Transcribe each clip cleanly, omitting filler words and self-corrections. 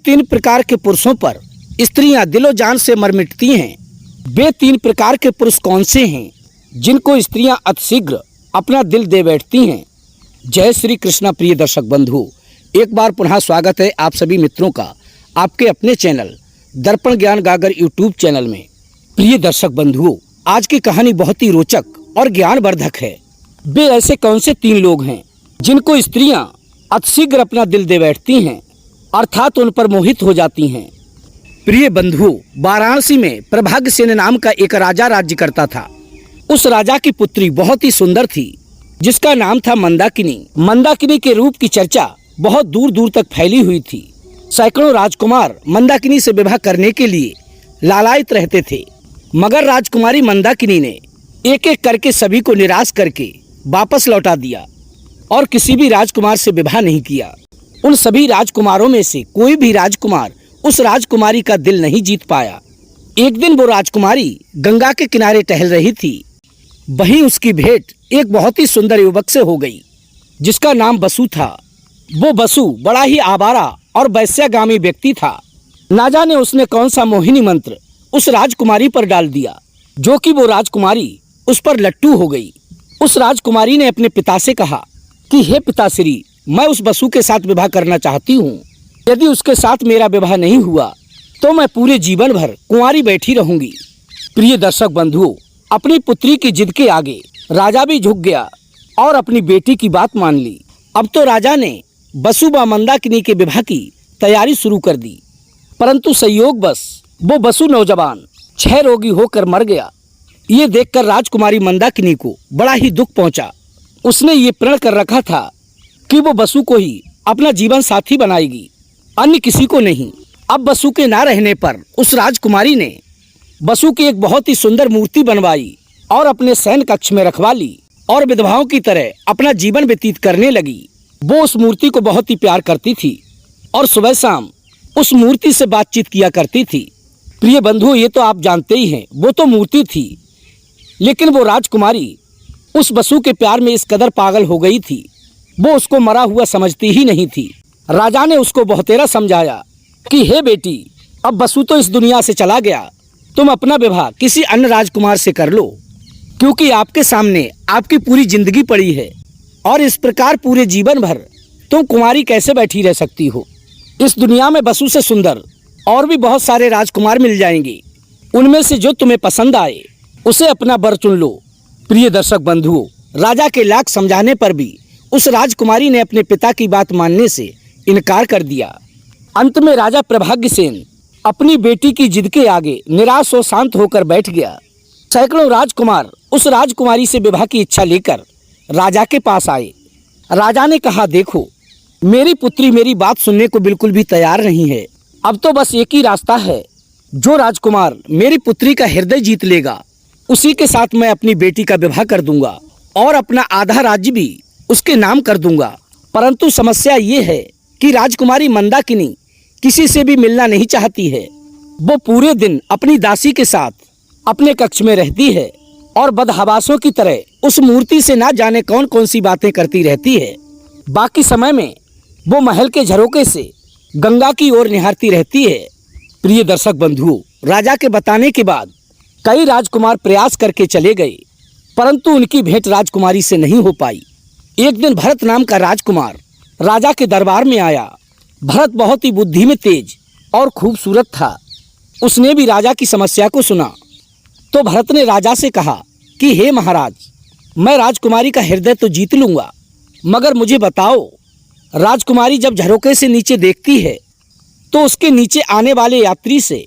तीन प्रकार के पुरुषों पर स्त्रियां दिलो जान से मर मिटती हैं। वे तीन प्रकार के पुरुष कौन से हैं जिनको स्त्रियां अतिशीघ्र अपना दिल दे बैठती हैं? जय श्री कृष्णा। प्रिय दर्शक बंधु, एक बार पुनः स्वागत है आप सभी मित्रों का आपके अपने चैनल दर्पण ज्ञान गागर यूट्यूब चैनल में। प्रिय दर्शक बंधुओं, आज की कहानी बहुत ही रोचक और ज्ञानवर्धक है। वे ऐसे कौन से तीन लोग हैं जिनको स्त्रियां अतिशीघ्र अपना दिल दे बैठती हैं, अर्थात उन पर मोहित हो जाती हैं। प्रिय बंधुओं, वाराणसी में प्रभाग्यसेन नाम का एक राजा राज्य करता था। उस राजा की पुत्री बहुत ही सुंदर थी, जिसका नाम था मंदाकिनी। मंदाकिनी के रूप की चर्चा बहुत दूर दूर तक फैली हुई थी। सैकड़ों राजकुमार मंदाकिनी से विवाह करने के लिए लालायित रहते थे, मगर राजकुमारी मंदाकिनी ने एक एक करके सभी को निराश करके वापस लौटा दिया और किसी भी राजकुमार से विवाह नहीं किया। उन सभी राजकुमारों में से कोई भी राजकुमार उस राजकुमारी का दिल नहीं जीत पाया। एक दिन वो राजकुमारी गंगा के किनारे टहल रही थी। वहीं उसकी भेंट एक बहुत ही सुंदर युवक से हो गई, जिसका नाम बसु था। वो बसु बड़ा ही आवारा और वैश्यागामी व्यक्ति था। ना जाने उसने कौन सा मोहिनी मंत्र उस राजकुमारी पर डाल दिया, जो कि वो राजकुमारी उस पर लट्टू हो गई। उस राजकुमारी ने अपने पिता से कहा कि हे पिताश्री, मैं उस बसु के साथ विवाह करना चाहती हूँ। यदि उसके साथ मेरा विवाह नहीं हुआ तो मैं पूरे जीवन भर कुंवारी बैठी रहूंगी। प्रिय दर्शक बंधुओं, अपनी पुत्री की जिद के आगे राजा भी झुक गया और अपनी बेटी की बात मान ली। अब तो राजा ने बसु व मंदाकिनी के विवाह की तैयारी शुरू कर दी, परंतु संयोगवश वो बसु नौजवान क्षय रोगी होकर मर गया। ये देखकर राजकुमारी मंदाकिनी को बड़ा ही दुख पहुंचा। उसने ये प्रण कर रखा था कि वो बसु को ही अपना जीवन साथी बनाएगी, अन्य किसी को नहीं। अब बसु के ना रहने पर उस राजकुमारी ने बसु की एक बहुत ही सुंदर मूर्ति बनवाई और अपने शयन कक्ष में रखवा ली और विधवाओं की तरह अपना जीवन व्यतीत करने लगी। वो उस मूर्ति को बहुत ही प्यार करती थी और सुबह शाम उस मूर्ति से बातचीत किया करती थी। प्रिय बंधुओं, ये तो आप जानते ही हैं, वो तो मूर्ति थी, लेकिन वो राजकुमारी उस बसु के प्यार में इस कदर पागल हो गई थी, वो उसको मरा हुआ समझती ही नहीं थी। राजा ने उसको बहुतेरा समझाया कि हे बेटी, अब बसु तो इस दुनिया से चला गया, तुम अपना विवाह किसी अन्य राजकुमार से कर लो, क्योंकि आपके सामने आपकी पूरी जिंदगी पड़ी है और इस प्रकार पूरे जीवन भर तुम कुंवारी कैसे बैठी रह सकती हो। इस दुनिया में बसु से सुंदर और भी बहुत सारे राजकुमार मिल जाएंगे, उनमें से जो तुम्हें पसंद आए उसे अपना वर चुन लो। प्रिय दर्शक बंधुओं, राजा के लाख समझाने पर भी उस राजकुमारी ने अपने पिता की बात मानने से इनकार कर दिया। अंत में राजा प्रभाग्यसेन अपनी बेटी की जिद के आगे निराश और शांत होकर बैठ गया। सैकड़ों राजकुमार उस राजकुमारी से विवाह की इच्छा लेकर राजा के पास आए। राजा ने कहा, देखो, मेरी पुत्री मेरी बात सुनने को बिल्कुल भी तैयार नहीं है। अब तो बस एक ही रास्ता है, जो राजकुमार मेरी पुत्री का हृदय जीत लेगा उसी के साथ मैं अपनी बेटी का विवाह कर दूंगा और अपना आधा राज्य भी उसके नाम कर दूंगा। परंतु समस्या ये है कि राजकुमारी मंदाकिनी किसी से भी मिलना नहीं चाहती है। वो पूरे दिन अपनी दासी के साथ अपने कक्ष में रहती है और बदहवासों की तरह उस मूर्ति से ना जाने कौन कौन सी बातें करती रहती है। बाकी समय में वो महल के झरोके से गंगा की ओर निहारती रहती है। प्रिय दर्शक बंधुओं, राजा के बताने के बाद कई राजकुमार प्रयास करके चले गए, परंतु उनकी भेंट राजकुमारी से नहीं हो पाई। एक दिन भरत नाम का राजकुमार राजा के दरबार में आया। भरत बहुत ही बुद्धि में तेज और खूबसूरत था। उसने भी राजा की समस्या को सुना तो भरत ने राजा से कहा कि हे महाराज, मैं राजकुमारी का हृदय तो जीत लूंगा, मगर मुझे बताओ, राजकुमारी जब झरोके से नीचे देखती है तो उसके नीचे आने वाले यात्री से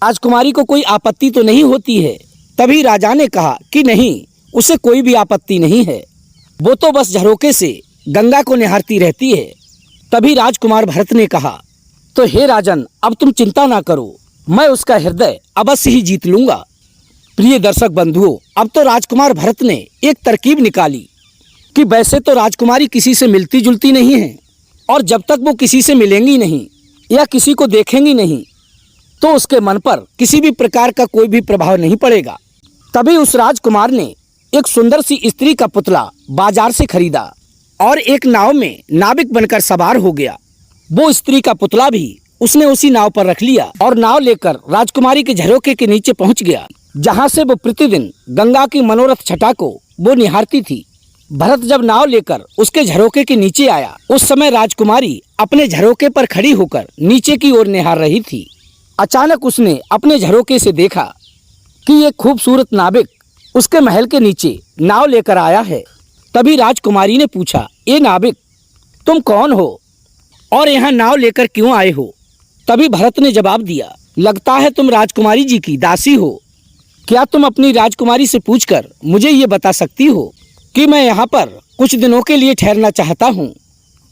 राजकुमारी को कोई आपत्ति तो नहीं होती है? तभी राजा ने कहा कि नहीं, उसे कोई भी आपत्ति नहीं है, वो तो बस झरोके से गंगा को निहारती रहती है। तभी राजकुमार भरत ने कहा, तो हे राजन, अब तुम चिंता ना करो, मैं उसका हृदय अवश्य ही जीत लूंगा। प्रिय दर्शक बंधुओं, अब तो राजकुमार भरत ने एक तरकीब निकाली कि वैसे तो राजकुमारी किसी से मिलती जुलती नहीं है और जब तक वो किसी से मिलेंगी नहीं या किसी को देखेंगी नहीं तो उसके मन पर किसी भी प्रकार का कोई भी प्रभाव नहीं पड़ेगा। तभी उस राजकुमार ने एक सुंदर सी स्त्री का पुतला बाजार से खरीदा और एक नाव में नाविक बनकर सवार हो गया। वो स्त्री का पुतला भी उसने उसी नाव पर रख लिया और नाव लेकर राजकुमारी के झरोखे के नीचे पहुंच गया, जहां से वो प्रतिदिन गंगा की मनोरथ छटा को वो निहारती थी। भरत जब नाव लेकर उसके झरोखे के नीचे आया, उस समय राजकुमारी अपने झरोखे पर खड़ी होकर नीचे की ओर निहार रही थी। अचानक उसने अपने झरोखे से देखा कि एक खूबसूरत नाविक उसके महल के नीचे नाव लेकर आया है। तभी राजकुमारी ने पूछा, ये नाविक तुम कौन हो और यहाँ नाव लेकर क्यों आए हो? तभी भरत ने जवाब दिया, लगता है तुम राजकुमारी जी की दासी हो। क्या तुम अपनी राजकुमारी से पूछकर मुझे ये बता सकती हो कि मैं यहाँ पर कुछ दिनों के लिए ठहरना चाहता हूँ?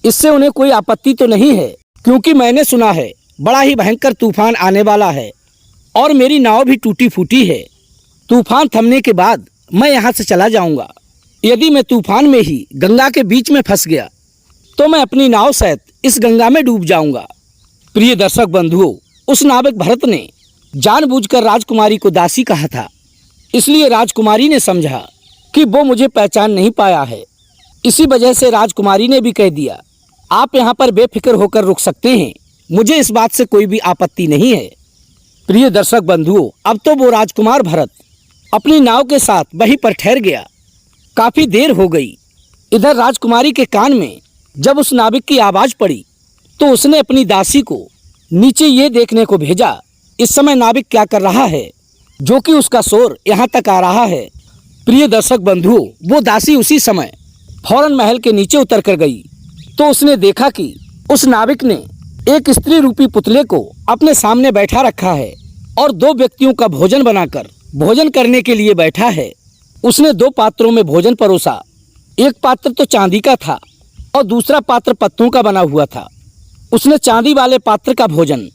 इससे उन्हें कोई आपत्ति तो नहीं है, क्योंकि मैंने सुना है बड़ा ही भयंकर तूफान आने वाला है और मेरी नाव भी टूटी फूटी है। तूफान थमने के बाद मैं यहाँ से चला जाऊँगा। यदि मैं तूफान में ही गंगा के बीच में फंस गया तो मैं अपनी नाव सहित इस गंगा में डूब जाऊंगा। प्रिय दर्शक बंधुओं, उस नाविक भरत ने जानबूझकर राजकुमारी को दासी कहा था, इसलिए राजकुमारी ने समझा कि वो मुझे पहचान नहीं पाया है। इसी वजह से राजकुमारी ने भी कह दिया, आप यहाँ पर बेफिक्र होकर रुक सकते हैं, मुझे इस बात से कोई भी आपत्ति नहीं है। प्रिय दर्शक बंधुओं, अब तो वो राजकुमार भरत अपनी नाव के साथ वहीं पर ठहर गया। काफी देर हो गई। इधर राजकुमारी के कान में जब उस नाविक की आवाज पड़ी तो उसने अपनी दासी को नीचे ये देखने को भेजा इस समय नाविक क्या कर रहा है, जो कि उसका शोर यहाँ तक आ रहा है। प्रिय दर्शक बंधुओं, वो दासी उसी समय फौरन महल के नीचे उतर कर गई तो उसने देखा कि उस नाविक ने एक स्त्री रूपी पुतले को अपने सामने बैठा रखा है और दो व्यक्तियों का भोजन बनाकर भोजन करने के लिए बैठा है। उसने दो पात्रों में भोजन परोसा। एक पात्र तो चांदी का था और दूसरा पात्र पत्तों का बना हुआ था। उसने चांदी वाले पात्र का भोजन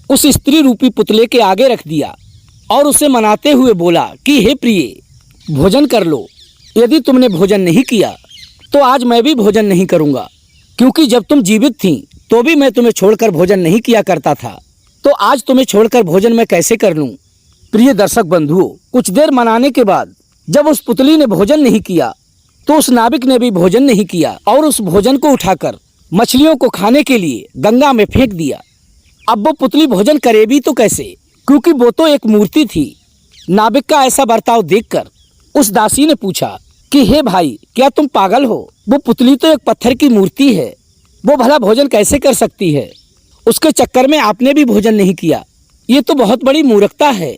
उस स्त्री रूपी पुतले के आगे रख दिया और उसे मनाते हुए बोला कि हे प्रिय, भोजन कर लो। यदि तुमने भोजन नहीं किया तो आज मैं भी भोजन नहीं करूंगा, क्योंकि जब तुम जीवित थी तो भी मैं तुम्हें छोड़कर भोजन नहीं किया करता था, तो आज तुम्हें छोड़कर भोजन मैं कैसे कर लूं? प्रिय दर्शक बंधुओं, कुछ देर मनाने के बाद जब उस पुतली ने भोजन नहीं किया तो उस नाविक ने भी भोजन नहीं किया और उस भोजन को उठाकर मछलियों को खाने के लिए गंगा में फेंक दिया। अब वो पुतली भोजन करे भी तो कैसे, क्योंकि वो तो एक मूर्ति थी। नाविक का ऐसा बर्ताव देखकर उस दासी ने पूछा कि हे भाई, क्या तुम पागल हो? वो पुतली तो एक पत्थर की मूर्ति है, वो भला भोजन कैसे कर सकती है? उसके चक्कर में आपने भी भोजन नहीं किया, ये तो बहुत बड़ी मूर्खता है।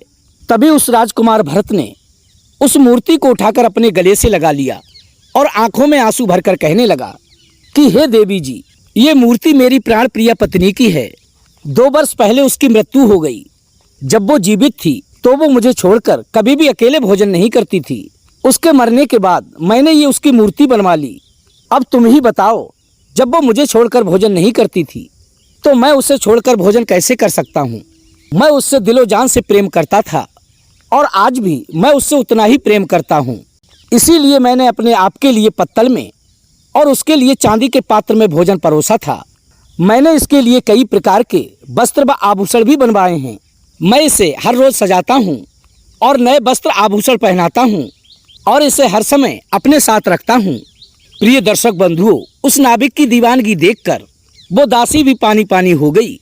तभी उस राजकुमार भरत ने उस मूर्ति को उठाकर अपने गले से लगा लिया और आंखों में आंसू भरकर कहने लगा कि हे देवी जी, ये मूर्ति मेरी प्राण प्रिय पत्नी की है। 2 वर्ष पहले उसकी मृत्यु हो गई। जब वो जीवित थी तो वो मुझे छोड़कर कभी भी अकेले भोजन नहीं करती थी। उसके मरने के बाद मैंने ये उसकी मूर्ति बनवा ली। अब तुम ही बताओ, जब वो मुझे छोड़कर भोजन नहीं करती थी तो मैं उसे छोड़कर भोजन कैसे कर सकता हूँ? मैं उससे दिलो जान से प्रेम करता था और आज भी मैं उससे उतना ही प्रेम करता हूँ। इसीलिए मैंने अपने आप के लिए पत्तल में और उसके लिए चांदी के पात्र में भोजन परोसा था। मैंने इसके लिए कई प्रकार के वस्त्र व आभूषण भी बनवाए हैं। मैं इसे हर रोज सजाता हूँ और नए वस्त्र आभूषण पहनाता हूँ और इसे हर समय अपने साथ रखता हूँ। प्रिय दर्शक बंधुओं, उस नाविक की दीवानगी देखकर वो दासी भी पानी पानी हो गई।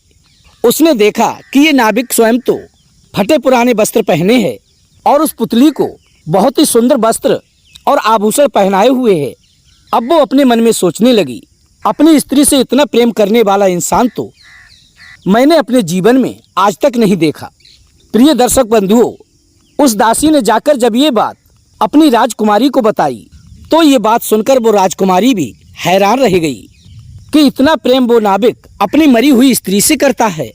उसने देखा कि ये नाविक स्वयं तो फटे पुराने वस्त्र पहने हैं और उस पुतली को बहुत ही सुंदर वस्त्र और आभूषण पहनाए हुए है। अब वो अपने मन में सोचने लगी, अपनी स्त्री से इतना प्रेम करने वाला इंसान तो मैंने अपने जीवन में आज तक नहीं देखा। प्रिय दर्शक बंधुओं, उस दासी ने जाकर जब ये बात अपनी राजकुमारी को बताई तो ये बात सुनकर वो राजकुमारी भी हैरान रह गई कि इतना प्रेम वो नाविक अपनी मरी हुई स्त्री से करता है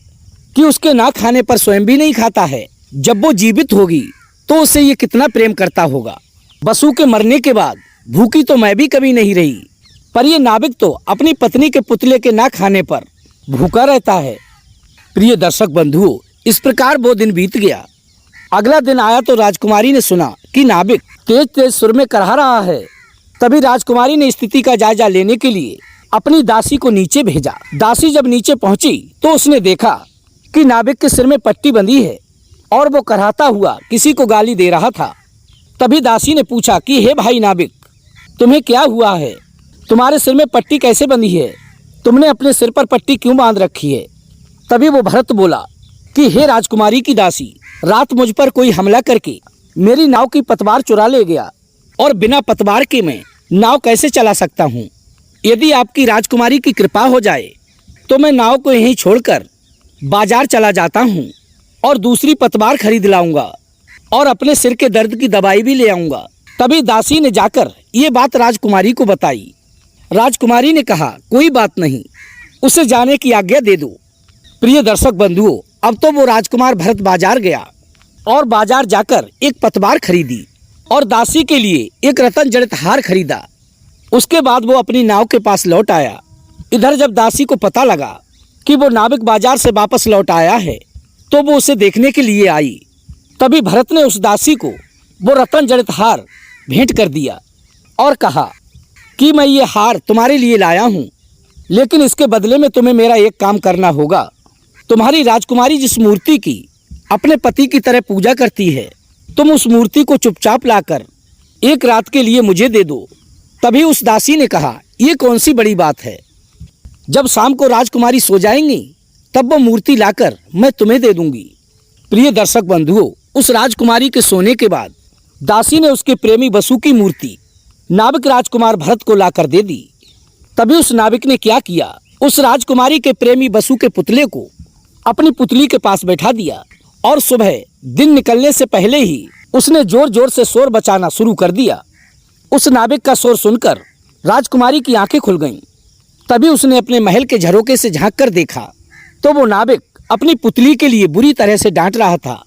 कि उसके ना खाने पर स्वयं भी नहीं खाता है। जब वो जीवित होगी तो उससे ये कितना प्रेम करता होगा। बसु के मरने के बाद भूखी तो मैं भी कभी नहीं रही, पर ये नाविक तो अपनी पत्नी के पुतले के ना खाने पर भूखा रहता है। प्रिय दर्शक बंधुओं, इस प्रकार वो दिन बीत गया। अगला दिन आया तो राजकुमारी ने सुना कि नाविक तेज तेज सुर में करहा रहा है। तभी राजकुमारी ने स्थिति का जायजा लेने के लिए अपनी दासी को नीचे भेजा। दासी जब नीचे पहुंची तो उसने देखा कि नाविक के सिर में पट्टी बंधी है और वो करहाता हुआ किसी को गाली दे रहा था। तभी दासी ने पूछा कि हे भाई नाविक, तुम्हें क्या हुआ है? तुम्हारे सिर में पट्टी कैसे बंधी है? तुमने अपने सिर पर पट्टी क्यों बांध रखी है? तभी वो भरत बोला कि हे राजकुमारी की दासी, रात मुझ पर कोई हमला करके मेरी नाव की पतवार चुरा ले गया और बिना पतवार के मैं नाव कैसे चला सकता हूँ। यदि आपकी राजकुमारी की कृपा हो जाए तो मैं नाव को यहीं छोड़कर बाजार चला जाता हूँ और दूसरी पतवार खरीद लाऊंगा और अपने सिर के दर्द की दवाई भी ले आऊंगा। तभी दासी ने जाकर ये बात राजकुमारी को बताई। राजकुमारी ने कहा, कोई बात नहीं, उसे जाने की आज्ञा दे दो। प्रिय दर्शक बंधुओं, अब तो वो राजकुमार भरत बाजार गया और बाजार जाकर एक पतवार खरीदी और दासी के लिए एक रत्न जड़ित हार खरीदा। उसके बाद वो अपनी नाव के पास लौट आया। इधर जब दासी को पता लगा कि वो नाविक बाजार से वापस लौट आया है तो वो उसे देखने के लिए आई। तभी भरत ने उस दासी को वो रत्न जड़ित हार भेंट कर दिया और कहा कि मैं ये हार तुम्हारे लिए लाया हूँ, लेकिन इसके बदले में तुम्हें मेरा एक काम करना होगा। तुम्हारी राजकुमारी जिस मूर्ति की अपने पति की तरह पूजा करती है, तुम उस मूर्ति को चुपचाप लाकर एक रात के लिए मुझे दे दो। तभी उस दासी ने कहा, ये कौन सी बड़ी बात है, जब शाम को राजकुमारी सो जाएंगी तब वो मूर्ति लाकर मैं तुम्हें दे दूंगी। प्रिय दर्शक बंधुओं, उस राजकुमारी के सोने के बाद दासी ने उसके प्रेमी बसु की मूर्ति नाविक राजकुमार भरत को लाकर दे दी। तभी उस नाविक ने क्या किया, उस राजकुमारी के प्रेमी बसु के पुतले को अपनी पुतली के पास बैठा दिया और सुबह दिन निकलने से पहले ही उसने जोर जोर से शोर बचाना शुरू कर दिया। उस नाविक का शोर सुनकर राजकुमारी की आंखें खुल गईं। तभी उसने अपने महल के झरोके से झांक कर देखा तो वो नाविक अपनी पुतली के लिए बुरी तरह से डांट रहा था।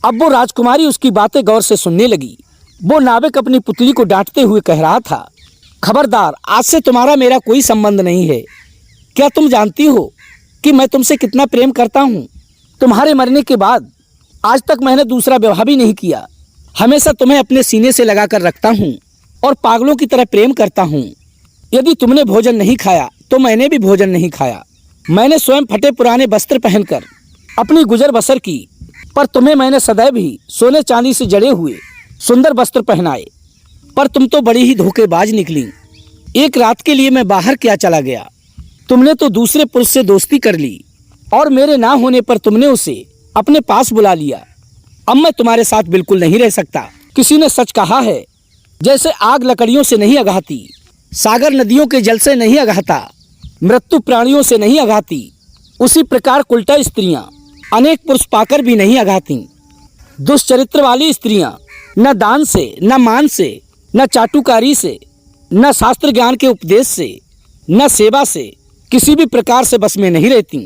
अब वो राजकुमारी उसकी बातें गौर से सुनने लगी। वो नाविक अपनी पुतली को डांटते हुए कह रहा था, खबरदार, आज से तुम्हारा मेरा कोई संबंध नहीं है। क्या तुम जानती हो कि मैं तुमसे कितना प्रेम करता हूँ? तुम्हारे मरने के बाद आज तक मैंने दूसरा विवाह भी नहीं किया। हमेशा तुम्हें अपने सीने से लगा कर रखता हूँ और पागलों की तरह प्रेम करता हूँ। यदि तुमने भोजन नहीं खाया तो मैंने भी भोजन नहीं खाया। मैंने स्वयं फटे पुराने वस्त्र पहनकर अपनी गुजर बसर की, पर तुम्हें मैंने सदैव ही सोने चांदी से जड़े हुए सुंदर वस्त्र पहनाए। पर तुम तो बड़ी ही धोखेबाज निकली। एक रात के लिए मैं बाहर क्या चला गया, तुमने तो दूसरे पुरुष से दोस्ती कर ली और मेरे ना होने पर तुमने उसे अपने पास बुला लिया। अब मैं तुम्हारे साथ बिल्कुल नहीं रह सकता। किसी ने सच कहा है, जैसे आग लकड़ियों से नहीं अघाती, सागर नदियों के जल से नहीं अघाता, मृत्यु प्राणियों से नहीं अघाती, उसी प्रकार उल्टा स्त्रियां अनेक पुरुष पाकर भी नहीं अघाती। दुष्चरित्र वाली स्त्रियां न दान से, न मान से, न चाटुकारी से, न शास्त्र ज्ञान के उपदेश से, न सेवा से किसी भी प्रकार से बस में नहीं रहती।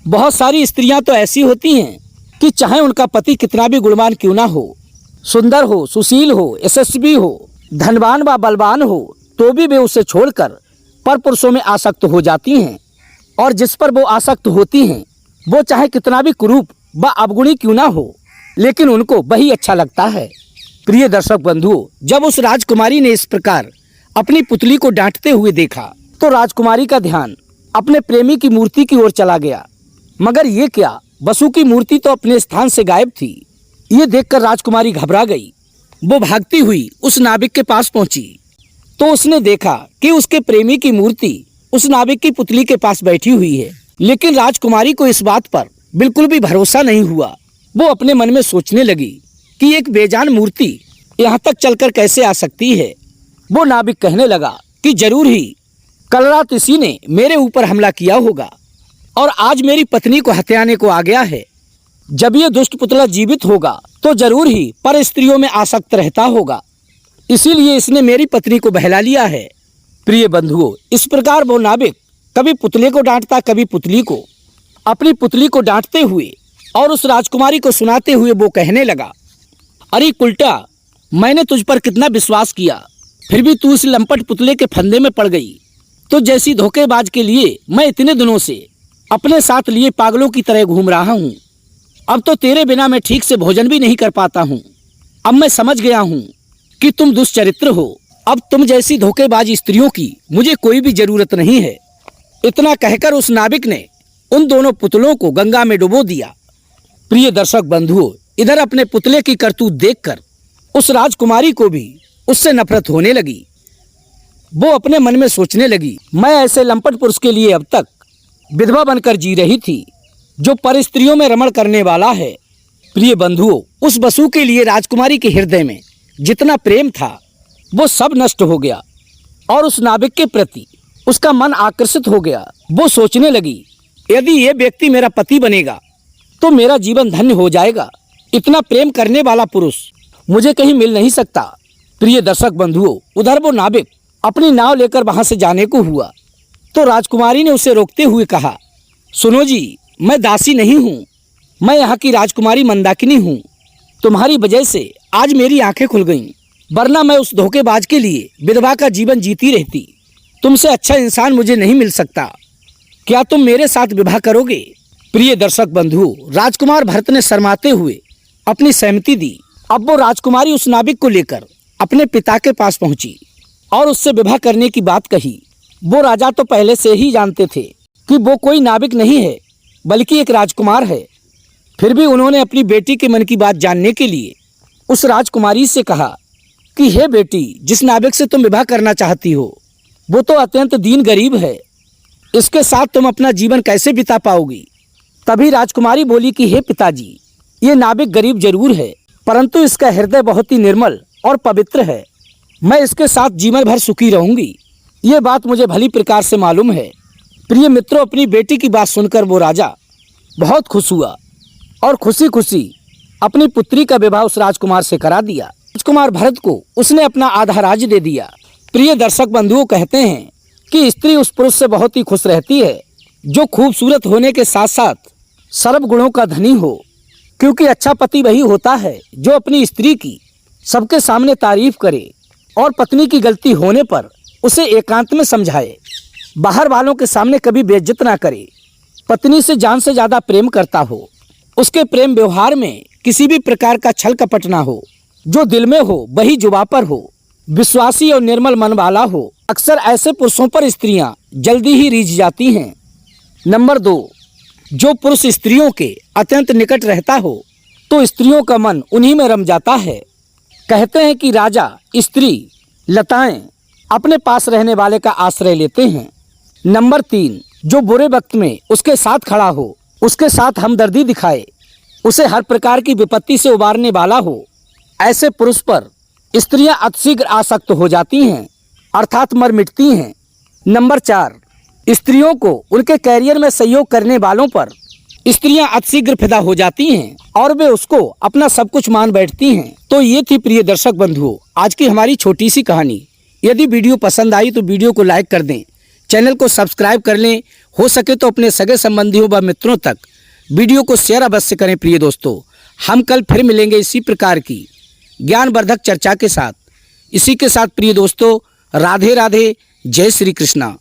बहुत सारी स्त्रियां तो ऐसी होती हैं कि चाहे उनका पति कितना भी गुणवान क्यों ना हो, सुंदर हो, सुशील हो, यशस्वी हो, धनवान व बलवान हो, तो भी वे उसे छोड़कर पर पुरुषों में आसक्त हो जाती हैं। और जिस पर वो आसक्त होती हैं वो चाहे कितना भी कुरूप व अवगुणी क्यों ना हो, लेकिन उनको वही अच्छा लगता है। प्रिय दर्शक बंधुओं, जब उस राजकुमारी ने इस प्रकार अपनी पुतली को डांटते हुए देखा तो राजकुमारी का ध्यान अपने प्रेमी की मूर्ति की ओर चला गया। मगर ये क्या, बसु की मूर्ति तो अपने स्थान से गायब थी। ये देखकर राजकुमारी घबरा गई। वो भागती हुई उस नाविक के पास पहुंची तो उसने देखा कि उसके प्रेमी की मूर्ति उस नाविक की पुतली के पास बैठी हुई है। लेकिन राजकुमारी को इस बात पर बिल्कुल भी भरोसा नहीं हुआ। वो अपने मन में सोचने लगी कि एक बेजान मूर्ति यहाँ तक चलकर कैसे आ सकती है। वो नाविक कहने लगा कि जरूर ही कल रात इसी ने मेरे ऊपर हमला किया होगा और आज मेरी पत्नी को हत्याने को आ गया है। जब ये दुष्ट पुतला जीवित होगा तो जरूर ही पर स्त्रियों में आसक्त रहता होगा, इसीलिए इसने मेरी पत्नी को बहला लिया है। प्रिय बंधुओं, इस प्रकार वो नाविक कभी पुतले को डांटता, कभी पुतली को। अपनी पुतली को डांटते हुए और उस राजकुमारी को सुनाते हुए वो कहने लगा, अरे उल्टा, मैंने तुझ पर कितना विश्वास किया, फिर भी तू इस लंपट पुतले के फंदे में पड़ गई। तो जैसी धोखेबाज के लिए मैं इतने दिनों से अपने साथ लिए पागलों की तरह घूम रहा हूँ। अब तो तेरे बिना मैं ठीक से भोजन भी नहीं कर पाता हूँ। अब मैं समझ गया हूँ कि तुम दुष्चरित्र हो। अब तुम जैसी धोखेबाज स्त्रियों की मुझे कोई भी जरूरत नहीं है। इतना कहकर उस नाविक ने उन दोनों पुतलों को गंगा में डुबो दिया। प्रिय दर्शक बंधुओं, इधर अपने पुतले की करतूत देखकर उस राजकुमारी को भी उससे नफरत होने लगी। वो अपने मन में सोचने लगी, मैं ऐसे लंपट पुरुष के लिए अब तक विधवा बनकर जी रही थी, जो पर स्त्रियों में रमण करने वाला है। प्रिय बंधुओं, उस वसु के लिए राजकुमारी के हृदय में जितना प्रेम था वो सब नष्ट हो गया और उस नाविक के प्रति उसका मन आकर्षित हो गया। वो सोचने लगी, यदि ये व्यक्ति मेरा पति बनेगा तो मेरा जीवन धन्य हो जाएगा। इतना प्रेम करने वाला पुरुष मुझे कहीं मिल नहीं सकता। प्रिय दर्शक बंधुओं, उधर वो नाविक अपनी नाव लेकर वहां से जाने को हुआ तो राजकुमारी ने उसे रोकते हुए कहा, सुनो जी, मैं दासी नहीं हूँ, मैं यहाँ की राजकुमारी मंदाकिनी हूँ। तुम्हारी वजह से आज मेरी आंखें खुल गईं, वरना मैं उस धोखेबाज के लिए विधवा का जीवन जीती रहती। तुमसे अच्छा इंसान मुझे नहीं मिल सकता। क्या तुम मेरे साथ विवाह करोगे? प्रिय दर्शक बंधुओं, राजकुमार भरत ने शर्माते हुए अपनी सहमति दी। अब वो राजकुमारी उस नाविक को लेकर अपने पिता के पास पहुंची और उससे विवाह करने की बात कही। वो राजा तो पहले से ही जानते थे कि वो कोई नाविक नहीं है बल्कि एक राजकुमार है। फिर भी उन्होंने अपनी बेटी के मन की बात जानने के लिए उस राजकुमारी से कहा कि हे बेटी, जिस नाविक से तुम विवाह करना चाहती हो वो तो अत्यंत दीन गरीब है, इसके साथ तुम अपना जीवन कैसे बिता पाओगी? तभी राजकुमारी बोली कि हे पिताजी, ये नाविक गरीब जरूर है परंतु इसका हृदय बहुत ही निर्मल और पवित्र है। मैं इसके साथ जीवन भर सुखी रहूंगी, ये बात मुझे भली प्रकार से मालूम है। प्रिय मित्रों, अपनी बेटी की बात सुनकर वो राजा बहुत खुश हुआ और खुशी खुशी अपनी पुत्री का विवाह उस राजकुमार से करा दिया। राजकुमार भरत को उसने अपना आधा राज्य दे दिया। प्रिय दर्शक बंधुओं, कहते हैं कि स्त्री उस पुरुष से बहुत ही खुश रहती है जो खूबसूरत होने के साथ साथ सर्व गुणों का धनी हो, क्योंकि अच्छा पति वही होता है जो अपनी स्त्री की सबके सामने तारीफ करे और पत्नी की गलती होने पर उसे एकांत में समझाए, बाहर वालों के सामने कभी बेइज्जत ना करे, पत्नी से जान से ज्यादा प्रेम करता हो, उसके प्रेम व्यवहार में किसी भी प्रकार का छल कपट ना हो, जो दिल में हो वही जुबां पर हो, विश्वासी और निर्मल मन वाला हो। अक्सर ऐसे पुरुषों पर स्त्रियां जल्दी ही रीझ जाती हैं। नंबर 2, जो पुरुष स्त्रियों के अत्यंत निकट रहता हो तो स्त्रियों का मन उन्हीं में रम जाता है। कहते हैं कि राजा स्त्री लताएं अपने पास रहने वाले का आश्रय लेते हैं। नंबर 3, जो बुरे वक्त में उसके साथ खड़ा हो, उसके साथ हमदर्दी दिखाए, उसे हर प्रकार की विपत्ति से उबारने वाला हो, ऐसे पुरुष पर स्त्रियां अतिशीघ्र आसक्त हो जाती हैं अर्थात मर मिटती हैं। नंबर 4, स्त्रियों को उनके कैरियर में सहयोग करने वालों पर स्त्रियां अतिशीघ्र फिदा हो जाती हैं और वे उसको अपना सब कुछ मान बैठती हैं। तो ये थी प्रिय दर्शक बंधुओं आज की हमारी छोटी सी कहानी। यदि वीडियो पसंद आई तो वीडियो को लाइक कर दें, चैनल को सब्सक्राइब कर लें, हो सके तो अपने सगे संबंधियों व मित्रों तक वीडियो को शेयर अवश्य करें। प्रिय दोस्तों, हम कल फिर मिलेंगे इसी प्रकार की ज्ञानवर्धक चर्चा के साथ। इसी के साथ प्रिय दोस्तों, राधे राधे, जय श्री कृष्णा।